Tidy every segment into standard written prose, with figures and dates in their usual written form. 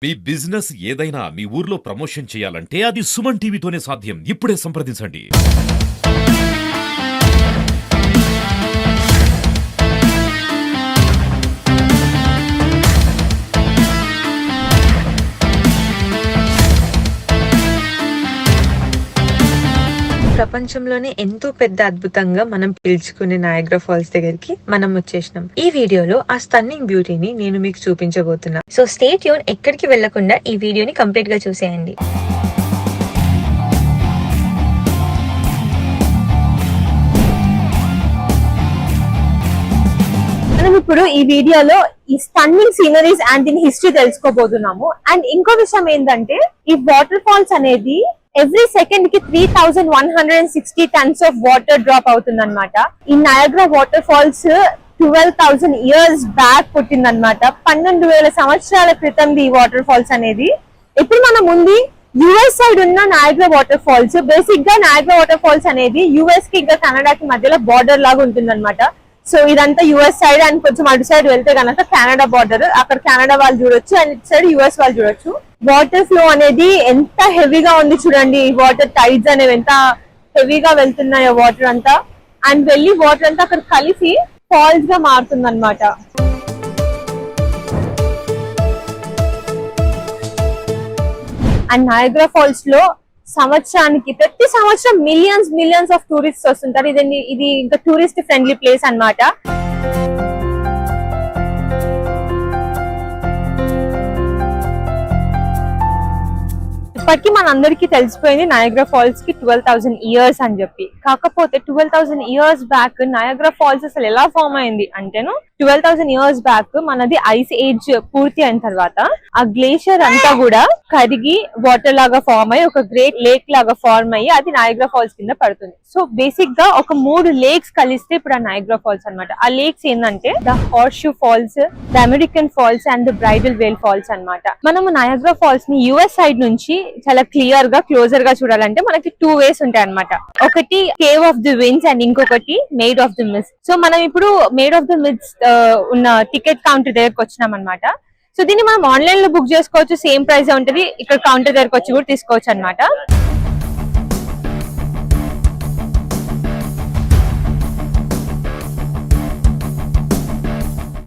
మీ business ఏదైనా మీ ఊర్లో promotion చేయాలంటే అది సుమన్ టీవీతోనే సాధ్యం. ఇప్పుడే సంప్రదించండి. ప్రపంచంలోనే ఎంతో పెద్ద అద్భుతంగా మనం పిలుచుకునే నయాగ్రా ఫాల్స్ దగ్గరికి మనం వచ్చేసినాం. ఈ వీడియోలో ఆ స్టన్నింగ్ బ్యూటీని నేను మీకు చూపించబోతున్నా. సో స్టే ట్యూన్, ఎక్కడికి వెళ్లకుండా ఈ వీడియోని కంప్లీట్ గా చూసేయండి. మనం ఇప్పుడు ఈ వీడియోలో ఈ స్టన్నింగ్ సీనరీస్ అండ్ దీని హిస్టరీ తెలుసుకోబోతున్నాము. అండ్ ఇంకో విషయం ఏంటంటే, ఈ వాటర్ ఫాల్స్ అనేది ఎవ్రీ సెకండ్ కి 3160 టన్స్ ఆఫ్ వాటర్ డ్రాప్ అవుతుంది అనమాట. ఈ Niagara waterfalls 12,000 years back పుట్టిందనమాట. 12,000 సంవత్సరాల క్రితం ఈ వాటర్ ఫాల్స్ అనేది. ఇప్పుడు మనం ఉంది యుఎస్ సైడ్ ఉన్న నయాగ్రా వాటర్ ఫాల్స్. బేసిక్ గా నయాగ్రా వాటర్ ఫాల్స్ అనేది యుఎస్ కి ఇంకా కెనడాకి మధ్యలో బార్డర్ లాగా ఉంటుంది అనమాట. సో ఇదంతా యుఎస్ సైడ్ అండ్ కొంచెం అటు సైడ్ వెళ్తే కనుక కెనడా బార్డర్, అక్కడ కెనడా వాళ్ళు చూడొచ్చు అండ్ ఇటు సైడ్ యుఎస్ వాళ్ళు చూడొచ్చు. వాటర్ ఫ్లో అనేది ఎంత హెవీగా ఉంది చూడండి. వాటర్ టైడ్స్ అనేవి ఎంత హెవీగా వెళ్తున్నాయో వాటర్ అంతా, అండ్ వెళ్ళి వాటర్ అంతా అక్కడ కలిసి ఫాల్స్ గా మారుతుంది అనమాట. అండ్ నయాగ్రా ఫాల్స్ లో సంవత్సరానికి ప్రతి సంవత్సరం మిలియన్స్ ఆఫ్ టూరిస్ట్ వస్తుంటారు. ఇది ఇంకా టూరిస్ట్ ఫ్రెండ్లీ ప్లేస్ అన్నమాట. ఇప్పటికీ మనందరికీ తెలిసిపోయింది నయాగ్రా ఫాల్స్ కి 12,000 ఇయర్స్ అని చెప్పి. కాకపోతే 12,000 ఇయర్స్ బ్యాక్ నయాగ్రా ఫాల్స్ అసలు ఎలా ఫామ్ అయింది అంటేను, 12,000 ఇయర్స్ బ్యాక్ మనది ఐస్ ఏజ్ పూర్తి అయిన తర్వాత ఆ గ్లేషియర్ అంతా కూడా కరిగి వాటర్ లాగా ఫామ్ అయ్యి ఒక గ్రేట్ లేక్ లాగా ఫార్మ్ అయ్యి అది నయాగ్రా ఫాల్స్ కింద పడుతుంది. సో బేసిక్ గా ఒక 3 లేక్స్ కలిస్తే ఇప్పుడు ఆ నయాగ్రా ఫాల్స్ అనమాట. ఆ లేక్స్ ఏంటంటే the horseshoe falls, the American falls and the bridal veil falls అనమాట. మనము నయాగ్రా ఫాల్స్ ని యుఎస్ సైడ్ నుంచి చాలా క్లియర్ గా క్లోజర్ గా చూడాలంటే మనకి 2 వేస్ ఉంటాయి అనమాట. ఒకటి cave of the winds and ఇంకొకటి maid of the mist. So మనం ఇప్పుడు మేడ్ ఆఫ్ ది మిస్ట్ ఉన్న టికెట్ కౌంటర్ దగ్గరకు వచ్చినాం అనమాట. సో దీన్ని మనం ఆన్లైన్ లో బుక్ చేసుకోవచ్చు, సేమ్ ప్రైస్ ఉంటది. ఇక్కడ కౌంటర్ దగ్గరకు వచ్చి కూడా తీసుకోవచ్చు అనమాట.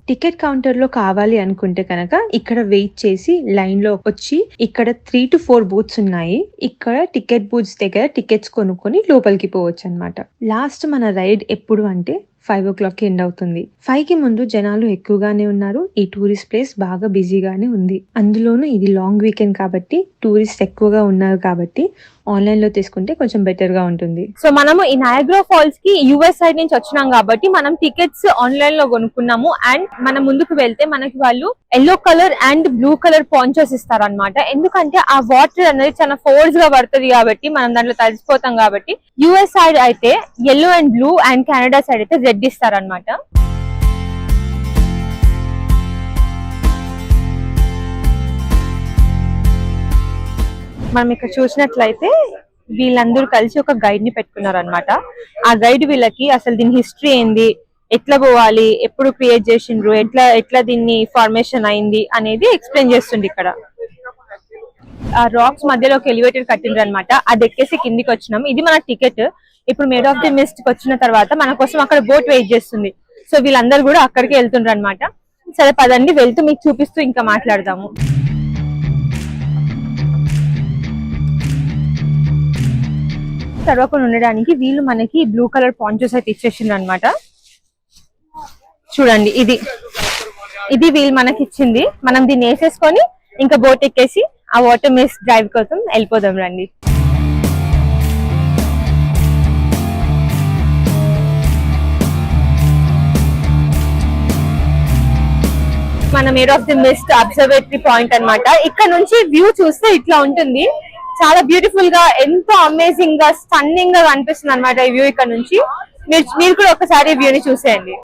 టికెట్ కౌంటర్ లో కావాలి అనుకుంటే కనుక ఇక్కడ వెయిట్ చేసి లైన్ లో వచ్చి ఇక్కడ 3 to 4 బూత్స్ ఉన్నాయి. ఇక్కడ టికెట్ బూత్స్ దగ్గర టికెట్స్ కొనుక్కొని లోపలికి పోవచ్చు అనమాట. లాస్ట్ మన రైడ్ ఎప్పుడు అంటే 5 o'clock కి ఎండ్ అవుతుంది. 5 కి ముందు జనాలు ఎక్కువగానే ఉన్నారు. ఈ టూరిస్ట్ ప్లేస్ బాగా బిజీగానే ఉంది. అందులోనూ ఇది లాంగ్ వీకెండ్ కాబట్టి టూరిస్ట్ ఎక్కువగా ఉన్నారు కాబట్టి ఆన్లైన్ లో తీసుకుంటే కొంచెం బెటర్ గా ఉంటుంది. సో మనము ఈ నయాగ్రా ఫాల్స్ కి యుఎస్ సైడ్ నుంచి వచ్చినాం కాబట్టి మనం టికెట్స్ ఆన్లైన్ లో కొనుక్కున్నాము. అండ్ మనం ముందుకు వెళ్తే మనకి వాళ్ళు yellow colour and blue colour ponchos ఇస్తారనమాట. ఎందుకంటే ఆ వాటర్ అనేది చాలా ఫోర్స్ గా పడుతుంది కాబట్టి మనం దాంట్లో తడిసిపోతాం కాబట్టి. యుఎస్ సైడ్ అయితే yellow and blue and Canada side అయితే రెడ్ ఇస్తారనమాట. మనం ఇక్కడ చూసినట్లయితే వీళ్ళందరూ కలిసి ఒక గైడ్ ని పెట్టుకున్నారు అనమాట. ఆ గైడ్ వీళ్ళకి అసలు దీని హిస్టరీ ఏంది, ఎట్లా పోవాలి, ఎప్పుడు క్రియేట్ చేసిండ్రు, ఎట్లా దీన్ని ఫార్మేషన్ అయింది అనేది ఎక్స్ప్లెయిన్ చేస్తుంది. ఇక్కడ ఆ రాక్స్ మధ్యలో ఒక ఎలివేటర్ కట్టిండ్రు అనమాట. అది ఎక్కేసి కిందికి వచ్చినాం. ఇది మన టికెట్. ఇప్పుడు మేడ్ ఆఫ్ ది మిస్ట్ కి వచ్చిన తర్వాత మన కోసం అక్కడ బోట్ వెయిట్ చేస్తుంది. సో వీళ్ళందరూ కూడా అక్కడికి వెళ్తుండ్రు అనమాట. సరే పదండి, వెళ్తూ మీకు చూపిస్తూ ఇంకా మాట్లాడదాము. తడవకుండా ఉండడానికి వీళ్ళు మనకి బ్లూ కలర్ పాంచోస్ అయితే ఇచ్చేసిండ్రు అనమాట. చూడండి, ఇది వీళ్ళు మనకి ఇచ్చింది. మనం దీన్ని వేసేసుకొని ఇంకా బోట్ ఎక్కేసి ఆ వాటర్ మిస్ట్ డ్రైవ్ కోసం వెళ్ళిపోదాం రండి. మన Maid of the Mist observatory point అన్నమాట. ఇక్కడ నుంచి వ్యూ చూస్తే ఇట్లా ఉంటుంది. చాలా బ్యూటిఫుల్ గా, ఎంతో అమేజింగ్ గా, స్టన్నింగ్ గా కనిపిస్తుంది అనమాట ఈ వ్యూ ఇక్కడ నుంచి. మీరు కూడా ఒకసారి వ్యూ ని చూసేయండి.